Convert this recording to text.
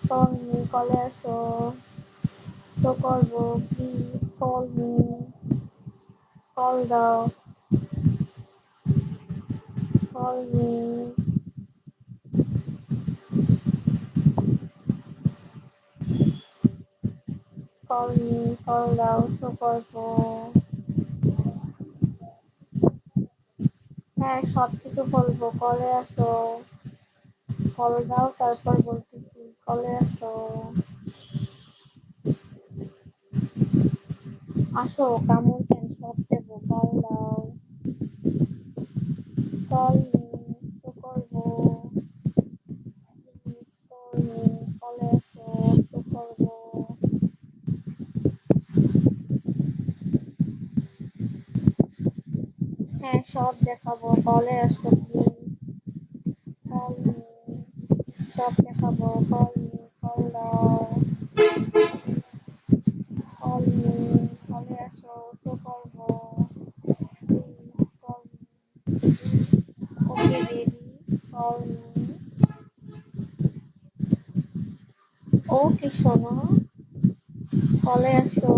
Call me, কলে আসো। Show করবো, প্লিজ কল মি, কল দাও, call me, call me, call দাও, শো করবো। হ্যাঁ, সবকিছু বলবো, কলে আসো। কল দাও, তারপর বলতেছি, কলে আসো। আসো, কামড় কেন, সব দেবো, কল দাও, কল মি, শো করবো, প্লিজ কল মি, কলে আসো, শো করবো। হ্যাঁ, সব দেখাবো, কলে আসো প্লিজ, কল মি, সব দেখাবো, কল মি, কল দাও, কল মি, কলে আসো, শো করবো, please call me. Okay baby, call me. Okay সোনা, কলে আসো,